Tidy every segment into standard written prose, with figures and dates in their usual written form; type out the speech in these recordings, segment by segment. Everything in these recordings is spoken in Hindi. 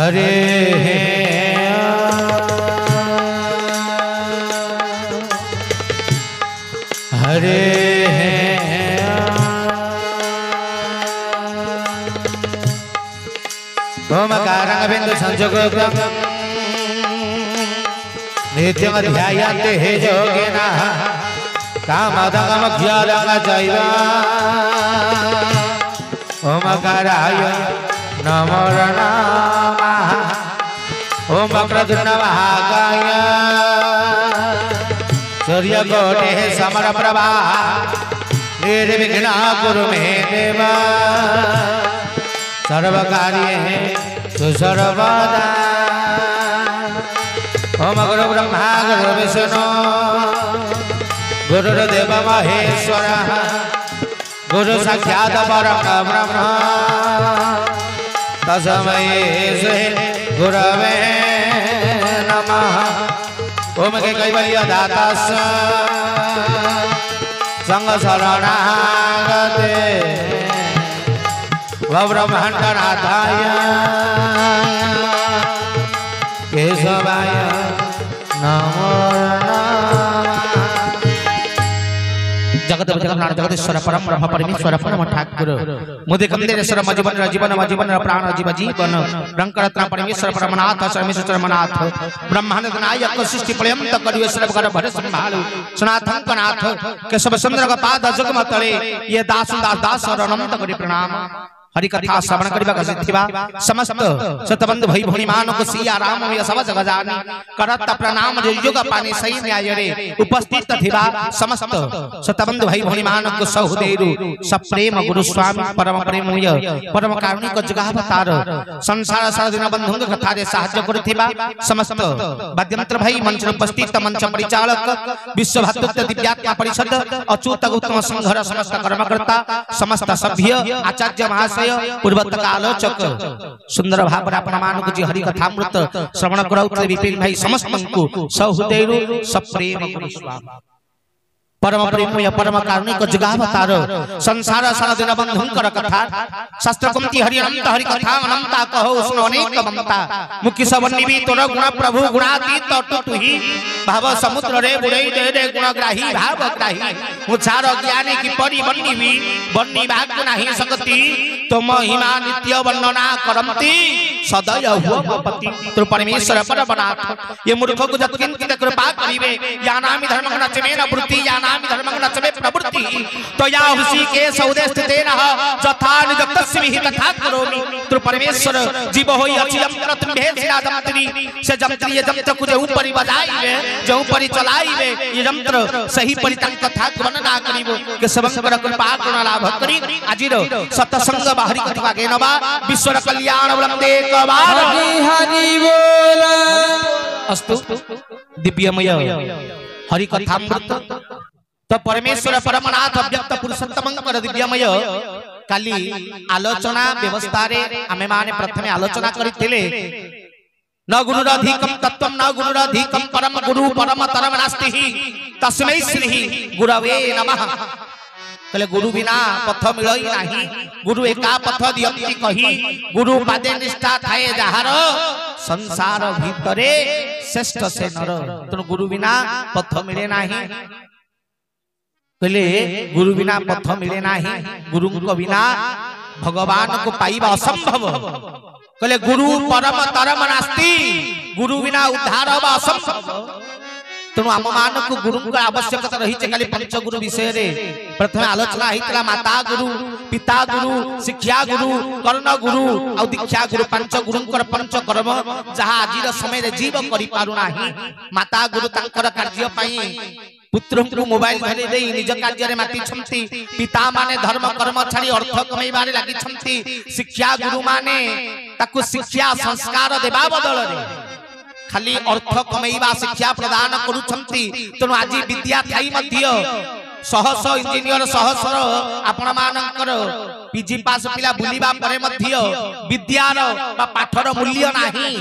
हरे हरे ओमकारं बिंदु संजोगं नित्यं ध्यायन्ते हे योगिनः कामदं ज्ञानं चैव ओमकाराय नमो नमः ओम वक्रतुण्डमहाकाय सूर्यकोटिः समप्रभा निर्विघ्नं कुरु मे देव सर्वकार्येषु सर्वदा ओम गुरु ब्रह्मा गुरु विष्णु गुरुर्देव महेश्वरः गुरु साक्षात् परब्रह्म तस्मै श्री गुरवे नमः ओम कैवल्य दाता संग शरणागते ब्रह्मांडनाथाय केशवाय नमो जगत जगन्नाथ जगदीश्वर परम ब्रह्म परमेश्वर परम ठाकुर मुदे कमलेश्वर मजीवन जीवन मजीवन प्राण जीव जीवन रंकरत्न परमेश्वर परमनाथ परमेश्वर परमनाथ ब्रह्मांड नायक सृष्टि पर्यंत करिवेश्वर भर भर संभाल सनातन कनाथ केशव चंद्र का पाद जुगम तले ये दास दास अनंत करि प्रणाम हरि कथा श्रवण करिबा सिद्धिबा समस्त सतबंधु भाई भौणी मानक सिया राम सब जग जानी करत प्रणाम जो युग पानी सही न्याय रे उपस्थित थिबा समस्त सतबंधु भाई भौणी मानक सहुदेरु सप्रेम गुरु स्वामी परम प्रेमय परम कारुणिक जगावतार संसार सारा दिन बंधुंग कथा रे सहाय्य करथिबा समस्त वाद्यंत्र भाई मंच उपस्थित मंच परिचालक विश्व भातृत्व दिव्यात्मा परिषद अच्युत गौतम संघर समस्त कर्मकर्ता समस्त सभ्य आचार्य महाशय पूर्वत आलोचक सुंदर भाव अपना मानक जी हरि कथामृत श्रवण कराउते विपिन भाई समस्त को सहुदेरु सप्रेम गुरु स्वामी परम प्रेमय परम कारुणिक जगावतार संसार सारा दिन बंधुंकर कथा शास्त्र कुंती हरि अनंत हरि कथा अनंता कहो सुनो अनेक ममता मुखी सबन्निवि तोर गुण प्रभु गुणातीत तुही भाव समुद्र रे बुड़ई दे रे गुणग्राही भाव ग्राही उचार ज्ञानी की परि बन्निवि बन्नी भाग्य नाही सकती तुम महिमा नित्य वर्णना करमती सदय हुवपति तु परमेश्वर परमनाथ ये मूर्ख को जत्किंचित कृपा करिवे यानामि धर्मं नचमेन वृत्ति यानामि धर्मं नचमे प्रवृत्ति तो या हुसी के सौदे स्थितेन जथा निजतस्मिहि तथा करोमि तु परमेश्वर जीव होई अछि यंत्र तुम्भे सिनादमत्री से जंत्री ये जंत्र को जो ऊपर बजाइबे जो ऊपर चलाइबे ये यंत्र सही परितंक कथा वर्णना करिवो के सबंकर कृपा करुणा लाभ करी आजिर सतसंग बाहरी कथा गेनबा विश्व कल्याण वंदे कबार हरि बोल अस्तु दिव्यमय हरि कथामृत तो परमेश्वर परमनाथ अव्यक्त पुरुषोत्तमंकर दिव्यमय काली आलोचना व्यवस्था रे आमे माने प्रथमे आलोचना करिथिले न गुरुराधिकम तत्वम न गुरुराधिकम परम गुरु परम तरम नास्ति तस्मै श्री गुरवे नमः कहले गुरु बिना पथ मिलई नाही गुरु एका पथ दियंती कही गुरु पादे निष्ठा थाए जहार संसार भीतरे श्रेष्ठ से नर तो गुरु बिना पथ मिले नाही कहले गुरु बिना पथ मिले नाही गुरु को बिना भगवान को पाइबा असंभव कहले गुरु परम तरम नास्ति गुरु बिना उद्धार होबा असंभव तेणु आम मान को गुरु आवश्यकता रही खाली पंचगुरु विषय रे प्रथम आलोचना होता माता गुरु पिता गुरु शिक्षा गुरु कर्ण गुरु आ दीक्षा गुरु पंच गुरुंकर पंच कर्म जहाँ आज समय जीव कर माता गुरु तांकर कार्य पुत्र को मोबाइल धरी दे निज कार्य रे माती छंती पिता माने धर्म कर्म छाड़ी अर्थ कमाइबारे लागि छंती शिक्षा गुरु माने ताकु शिक्षा संस्कार देबा बदल रे खाली अर्थ कमाइबा शिक्षा प्रदान करूछंती तेणु आज विद्या थाई मध्य सहस इंजीनियर सहस्र आपण मानकर पीजी पास पिला बुलिबा परे मध्य विद्यार बा पाठर मूल्य नाही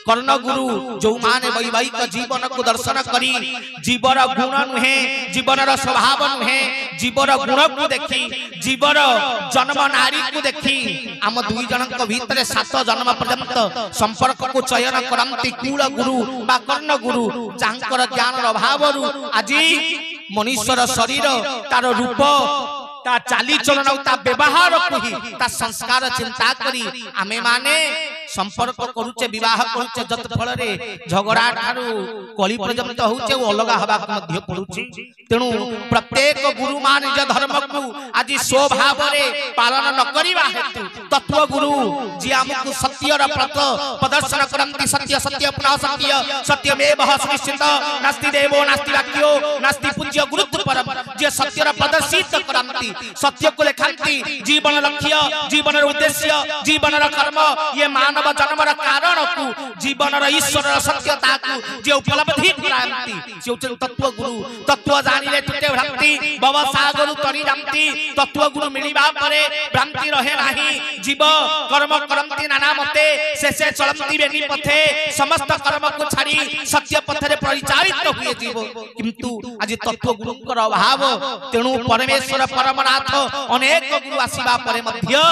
कर्ण गुरु जो माने वैवाहिक जीवन को दर्शन करी जीवर गुण नुहे जीवन स्वभाव नुहे जीवर गुण को देखी जीवर जन्म नारी को देखी आम दुई जन भीतर 7 जन्म पर्यंत संपर्क को चयन करती कूल गुरु बा कर्ण गुरु जहां ज्ञान अभाव आज मनुष्यर शरीर तार रूप ता चाली चलन ता व्यवहार को ही ता संस्कार चिंता करी आमे माने संपर्क करूचे विवाह करूचे जत फल रे झगड़ा ठारू कली पर्यंत होचे अलग हवा मध्य पड़ुची तेणु प्रत्येक गुरु मान निज धर्म को आज स्वभाव रे पालन न करिवा हेतु तत्व गुरु जी हमकु सत्य र प्रत प्रदर्शन करंती सत्य सत्य पुनः सत्य सत्यमेव सुनिश्चित नास्ति देवो नास्ति वाक्यो नास्ति पूज्य गुरुत्व परम जे सत्य र प्रदर्शित करंती सत्य को लेखांती जीवन लक्ष्य जीवन उद्देश्य जीवन कर्म ये मानव जन्म कारण को जीवन ईश्वर सत्यता को जे उपलब्धि करांती से तत्व गुरु तत्व जानिले तुटे भ्रांति भव सागर तरी जानती तत्व गुरु मिलिबा परे भ्रांति रहे नाही जीव कर्म करंती नाना मते से चलंती बेनी पथे समस्त कर्म को छाड़ी सत्य पथरे परिचालित हुए जीव किंतु आज तत्व गुरुंकर अभाव तेणु परमेश्वर परमनाथ अनेक गुरु आसीबा परे मध्य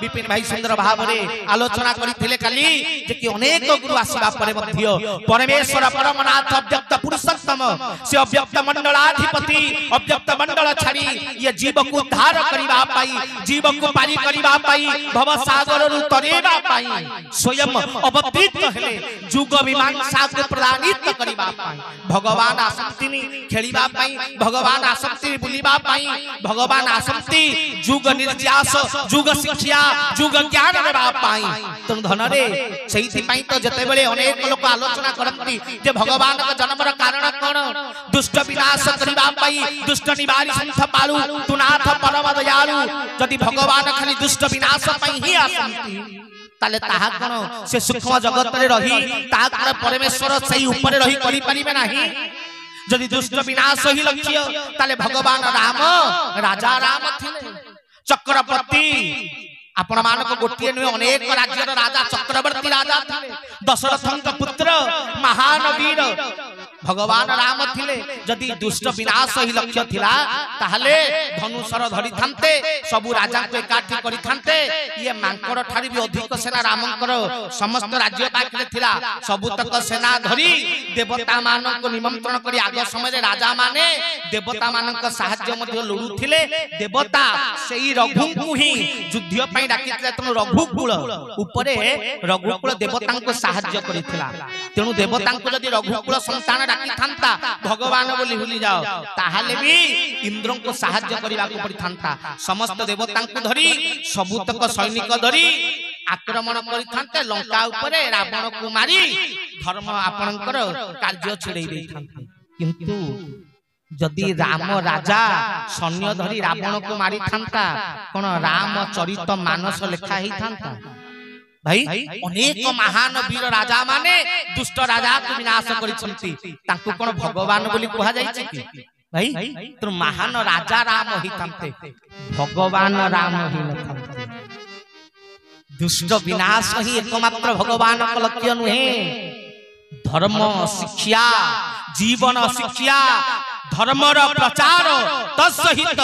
विपिन भाई सुंदर भाव रे आलोचना करिथिले काली जे कि अनेक गुरु आसीबा परे मध्य परमेश्वर परमनाथ अव्यक्त पुरुषोत्तम से अव्यक्त मंडलाधिपति अव्यक्त मंडल छाड़ी ये जीव को उद्धार करिबा पाई जीव को पारी करिबा पाई भव सागर रु तरेबा पाई स्वयं अवतीत हेले जुग मीमांसा को प्रदानित करिबा पाई भगवान आसक्तिनी खेलिबा पाई भगवान आसक्ति बुलिबा पाई भगवान आसक्ति जुग निर्यास जुग शिक्षा जुग ज्ञान देबा पाई तनु धन रे सेहि पई तो जते बेले अनेक लोक आलोचना करंती जे भगवान का जन्म र कारण कोन दुष्ट विनाश करिबा पाई दुष्ट निवारी संथ पालु तुनाथ परम दयालु जदि भगवान खाली दुष्ट विनाश पई ही आसंती ताले ताहा कोन से सूक्ष्म जगत रे रही ताहा कोन परमेश्वर सही ऊपर रही करि परिबे नाही जदि दुष्ट विनाश ही लक्ष्य ताले भगवान राम राजा राम थिले चक्रवर्ती आपण मान को गोटिए नुहे अनेक राज्यर राजा चक्रवर्ती राजा थिले दशरथंक पुत्र महान वीर भगवान राम थिले जदि दुष्ट विनाश ही लक्ष्य थिला ताहले धनुषर धरि थांते सबु राजा को एकाठी करि थांते ये मांकर ठारी भी अधिक सेना रामंकर समस्त राज्य पाखरे थिला सबु तक सेना धरि देवता मान को निमंत्रण करी आग समय रे राजा माने देवता मान को सहाय्य मध्ये लुडु थिले देवता सेही रघु को ही युद्ध पई डाकिथिले तनु रघुकुल ऊपरे रघुकुल देवता को सहाय्य करिथिला तेनु देवता को जदि रघुकुल संतान डाकी थांता भगवान बोली भूली जाओ ताहाले भी इंद्र को सहाय्य करिबा को पड़ी थांता समस्त देवता को धरी सबुतक सैनिक धरी आक्रमण करि थांते लंका ऊपरे रावण को मारी धर्म आपणकर कार्य छिड़ै दै थांते किंतु जदि राम राजा सैन्य धरी रावण को मारी थांता कोन राम चरित मानस लेखा ही थांता भाई अनेक महान वीर राजा माने दुष्ट राजा को विनाश करिसंती तांको कोन भगवान बोली कहा जायछि कि भाई तो महान राजा राम ही थांते भगवान राम ही न थांते दुष्ट विनाश ही एकमात्र भगवान का लक्ष्य नुहे धर्म शिक्षा जीवन शिक्षा धर्मर प्रचार तत्सहित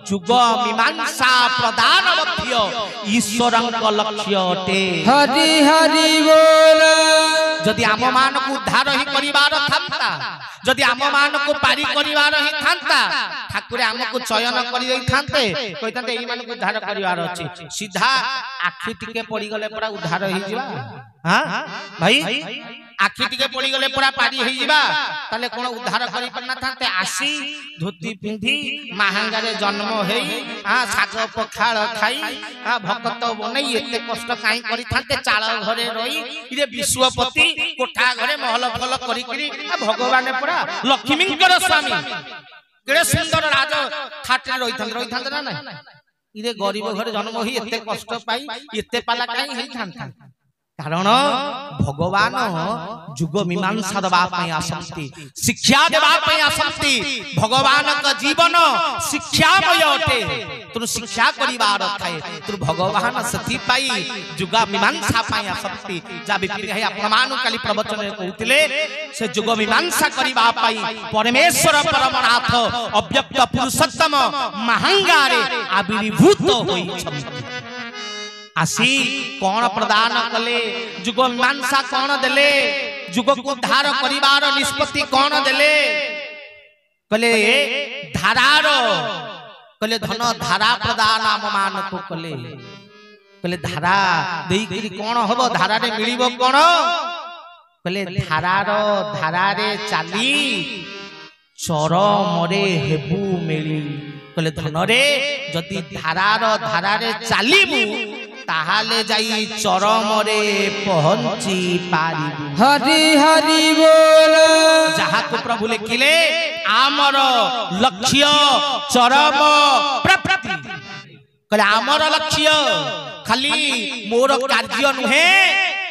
जुग मीमांसा प्रदान मध्य ईश्वरंक लक्ष्य अटे हरि हरि बोल जदि आम मान को उद्धार ही करिवार थांता जदि आम मान को पारी करिवार ही थांता ठाकुर आम को चयन करि देई थांते कहितांते एई मान को उद्धार करिवार अछि सीधा आखि टिके पड़ी गले पूरा उद्धार ही जिवा हां भाई आखि टिके पड़ी गले पूरा पारी ही जिवा ताले कोन उद्धार करि पन्ना थांते आसी धोती पिंधी महांगा रे जन्म हेई हां साग पखाळ खाई हां भक्त बनै एते कष्ट काई करि थांते चाळ घरे रही इरे विश्वपति कोठा घरे महल फल करी करी भगवान पूरा लक्ष्मींकर स्वामी केड़े सुंदर राज खाटे रही थांते ना नहीं इरे गरीब घर जन्म ही एते कष्ट पाई एते पाला काई हेई थांता कारण भगवान जुग मीमांसा दबा आसंती शिक्षा देवा आसंती भगवान का जीवन शिक्षामय अटे तुम शिक्षा करिवार थाए तुम भगवान सती पाई जुग मीमांसा आसंती जा विपिन है आपण मान काली प्रवचन कहउतिले से जुग मीमांसा करिवा पाई परमेश्वर परमनाथ अव्यक्त पुरुषोत्तम महांगारे आविर्भूत होई छथि आसी कौन प्रदान कले जुग मीमांसा कौन देले जुग को उद्धार करिवार निष्पत्ति कौन देले कले धारार कले धन धारा प्रदान आम मान को कले धारा देई करी कौन हबो धारा रे मिलिबो कौन कले धारा रे चाली चरमरे हेबु मिली कले धन रे जदि धारा रे चालिबु ताहाले जाई चरमरे पहुंची पारी हरि हरि बोल जहा को प्रभु लिखिले आमर लक्ष्य चरम प्राप्ति कहले आमर लक्ष्य खाली मोर कार्य नुहे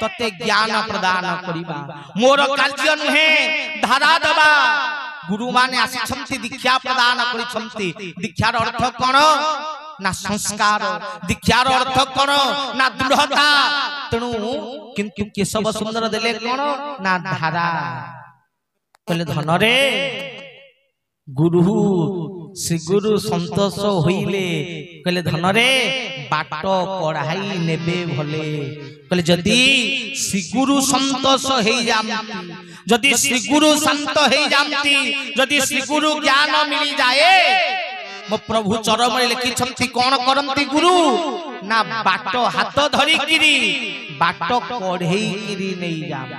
तते ज्ञान प्रदान करिबा मोर कार्य नुहे धारा दबा गुरु माने आसी दीक्षा प्रदान करी दीक्षार अर्थ कौन ना संस्कार दीक्षार अर्थ कौन ना दृढ़ता तेणु किंतु केशव सुंदर देले कौन ना धारा कहले धन रे गुरु श्री गुरु संतोष होइले कहले धन रे बाट कढ़ाई नेबे भले कहले जदि श्री गुरु संतोष हेई जामती जदि श्री गुरु शांत हेई जामती जदि श्री गुरु ज्ञान मिली जाए मो प्रभु चरम लिखि छथि कोन करंती गुरु ना बाट हाथ धरि किरी बाट कढ़ेई किरी नहीं जाम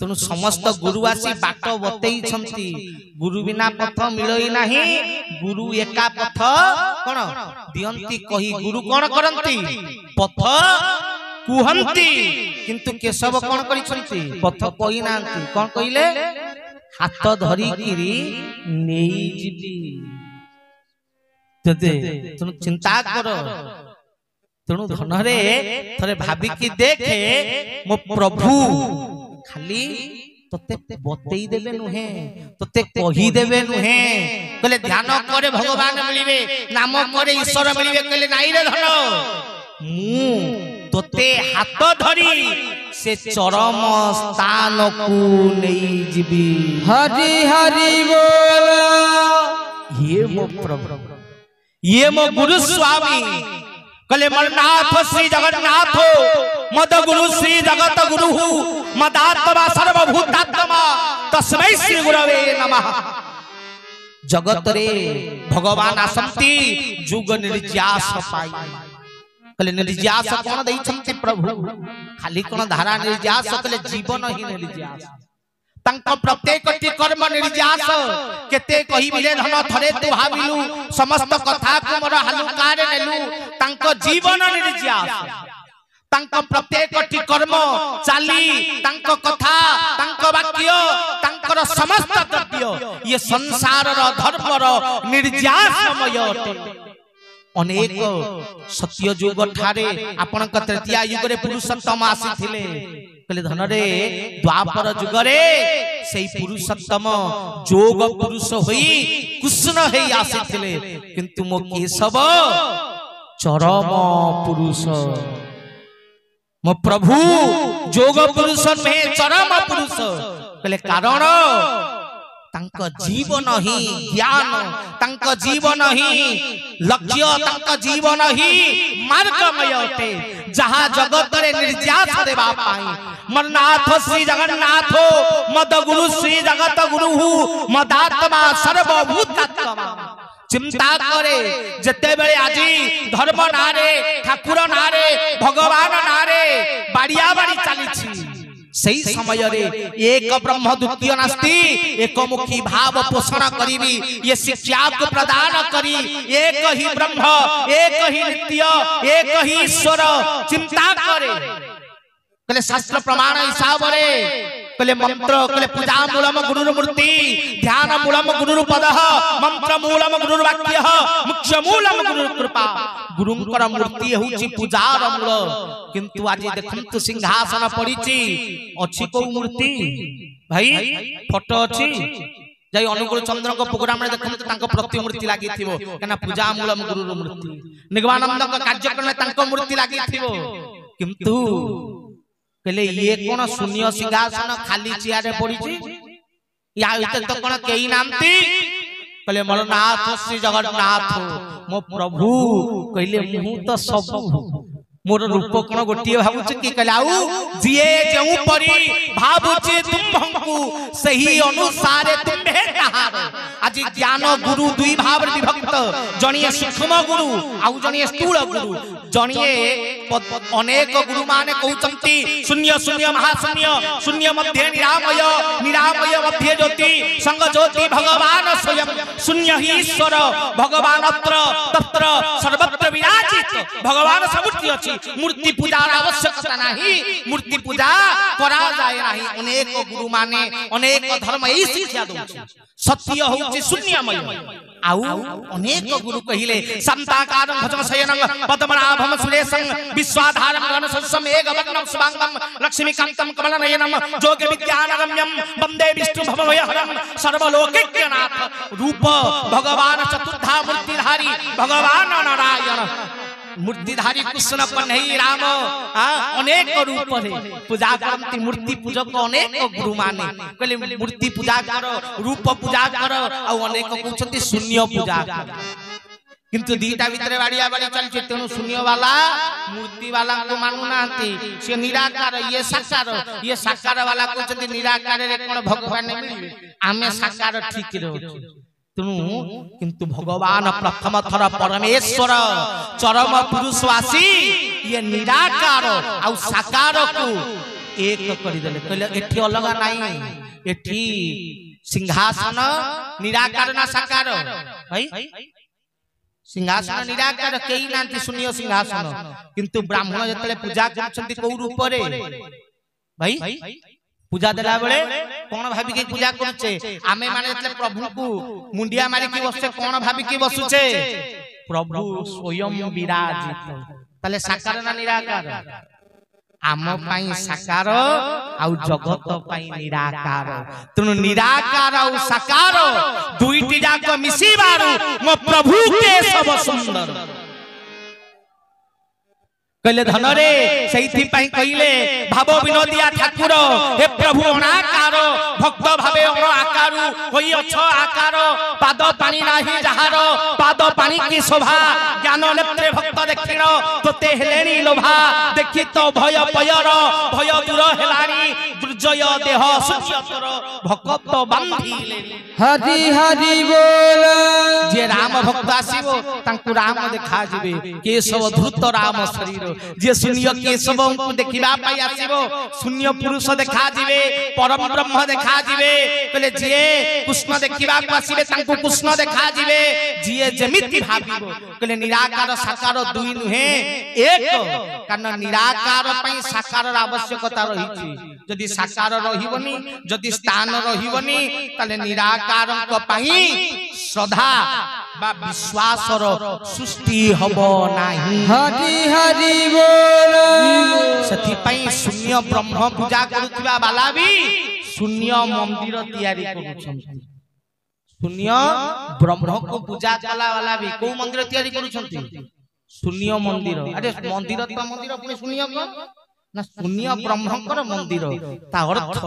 तेणु समस्त गुरु आसी बाट बतई छथि गुरु बिना पथ मिलई नाही गुरु एका पथ कोन दियंती कही गुरु कोन करंती पथ कुहंती किंतु केशव कोन करि छथि पथ कहि नांती कोन कहिले हाथ धरि किरी नेई जिबी तेणु चिंता कर तेणु धन रे थरे भाबी की देखे मो प्रभु खाली तते बतई देबे नुहे तते कही देबे नुहे कहले ध्यान करे भगवान मिलिबे नाम करे ईश्वर मिलिबे कहले नाई रे धन मु तते हाथ धरी से चरम स्थान को नहीं जीवी हरि हरि बोल ये मो प्रभु ये मो गुरु स्वामी कले मरनाथ श्री जगन्नाथ मद गुरु श्री जगत गुरु मदात्मा सर्वभूतात्मा तस्मै श्री गुरवे नमः जगत रे भगवान आसंती जुग निर्यास पाई कले निर्यास कोन देई छथि प्रभु खाली कोन धारा निर्यास कले जीवन ही निर्यास तंक प्रत्येक टी कर्म निर्यास केते कहि बिले धन थरे तु भाबिलु समस्त कथा को मोर हलुकार नेलु तंक जीवन निर्यास तंक प्रत्येक टी कर्म चाली तंक कथा तंक वाक्य तंकर समस्त द्रव्य ये संसार रो धर्म रो निर्यासमय अटे अनेक सत्य युग ठारे आपण क तृतीय युग रे पुरुषोत्तम आसीथिले कहले धन रे द्वापर युग रे सेई पुरुषोत्तम जोग पुरुष होई कृष्ण हेई आसीथिले किंतु मो केशव चरम पुरुष मो प्रभु जोग पुरुष में चरम पुरुष कहले कारण तंक जीवन ही ज्ञान तंक जीवन ही लक्ष्य तंक जीवन ही मार्गमय अटे जहाँ जगत रे निर्यास देवा पाई मरनाथ श्री जगन्नाथ मद गुरु श्री जगत गुरु मदात्मा सर्वभूतात्मा चिंता करे जते बेले आजी धर्म नारे ठाकुर नारे भगवान नारे बाड़िया बाड़ी चली सही समय रे एक ब्रह्म द्वितीय नास्ति एक मुखी भाव पोषण करीबी ये शिक्षा को प्रदान करी एक ही ब्रह्म एक ही नित्य एक ही ईश्वर चिंता करे कहले शास्त्र प्रमाण हिसाब रे कहले मंत्र कहले पूजा मूलम गुरुर मूर्ति ध्यान मूलम गुरुर पदः मंत्र मूलम गुरुर वाक्यः मुख्य मूलम गुरुर कृपा गुरुंकर मूर्ति होची पूजार मूल किंतु आज देखंतु सिंहासन पड़ीची अछि को मूर्ति भाई फोटो अछि जाई अनुकूल चंद्र को प्रोग्राम रे देखंतु तांको प्रतिमूर्ति लागि थिबो केना पूजा मूलम गुरुर मूर्ति निगमानंद का कार्यक्रम में तांको मूर्ति लागि थिबो किंतु कहले ये कोन शून्य सिंहासन खाली चेयर रे पड़ीची या इते तो कोन केई नामती कहले मोर नाथ श्री जगन्नाथ मो प्रभु कहले मु तो सब मोर रूप कोन गोटिए भाबुछ कि कहले आउ जिए जेउ परी भाबुछ तुमहंकु सही अनुसार तुम्हे ताहार आज ज्ञान गुरु दुई भाव विभक्त जणिए सूक्ष्म गुरु आउ जणिए स्थूल गुरु जणिए अनेक गुरु माने कहउचंती शून्य शून्य महाशून्य शून्य मध्य निरामय निरामय मध्य ज्योति संग ज्योति भगवान स्वयं शून्य ही ईश्वर भगवान तत्र सर्वत्र विराजित भगवान सबुठी अछि मूर्ति पूजा आवश्यकता नाही मूर्ति पूजा करा जाय नाही अनेक गुरु माने अनेक धर्म ई शिक्षा दउछि सत्य होउछि शून्यमय आउ अनेक गुरु कहिले संताकारं भजन शयनं पद्मनाभं सुरेशं विश्वाधारं गणसं मेघवर्णं शुभांगं लक्ष्मीकान्तं कमलनयनं जोग विज्ञानगम्यं वन्दे विष्णु भवभयहरं सर्वलोकैक्यनाथ रूप भगवान चतुर्धा मूर्तिधारी भगवान नारायण मूर्तिधारी कृष्ण कन्हई राम अनेक रूप रे पूजा करती मूर्ति पूजक अनेक गुरु माने कहले मूर्ति पूजा कर रूप पूजा कर आ अनेक कहउछंती शून्य पूजा कर किंतु दीटा भीतर बाड़िया बाड़ी चलछि तेनु शून्य वाला मूर्ति वाला को मानु नांती से निराकार ये साकार वाला कहउछंती निराकार रे कोन भगवान मिलिबे आमे साकार ठीक रहउ तेणु किंतु भगवान प्रथम थर परमेश्वर चरम पुरुषवासी ये निराकार आउ साकार को एक कर देले कहले एठी अलग नाही एठी सिंहासन निराकार ना साकार भाई सिंहासन निराकार केई नांती शून्य सिंहासन किंतु ब्राह्मण जतले पूजा करछंती को रूप रे भाई पूजा देला बेले कोन भाबी के पूजा करछे आमे माने जतले प्रभु को मुंडिया मारी के बससे कोन भाबी के बसुछे प्रभु स्वयं विराजित तले साकार ना निराकार आम पाई साकार आउ जगत पाई निराकार तनु निराकार आउ साकार दुईटी जाक मिसिबारु मो प्रभु के सब सुंदर कहले धन रे सैथि पाई कहिले भाव विनोदिया ठाकुर हे प्रभु अनाकार भक्त भावे अण आकारु होई अछ आकार पाद पानी नाही जहार पाद पानी की शोभा ज्ञान नेत्रे भक्त देखिनो तोते हेलेनी लोभा देखि तो भय पयर भय दूर हेलानी दुर्जय देह सुचियतर भक्त बांधिले हरि हरि बोल जे राम भक्त आसीबो तांकु राम देखा जिवे केशव धृत राम शरीर जे शून्य केशव को देखिबा पाई आसीबो शून्य पुरुष देखा जिवे परम ब्रह्म देखा जिवे कहले जे कृष्ण देखिबा को आसीबे तांकु कृष्ण देखा जिवे जे जेमिति भाबिबो कहले निराकार साकार दुई नुहे एक कारण निराकार पई साकार आवश्यकता रहिछि जदि साकार रहिबनी जदि स्थान रहिबनी तले निराकार को पई श्रद्धा बा विश्वास रो सृष्टि हबो नाही हरि हरि बोल सथि पई शून्य ब्रह्म पूजा करुथिबा बाला भी शून्य मंदिर तयारी करूछंती शून्य ब्रह्म को पूजा कला वाला भी को मंदिर तयारी करूछंती शून्य मंदिर अरे मंदिर तो मंदिर पुनी शून्य को ना शून्य ब्रह्मकर मंदिर ता अर्थ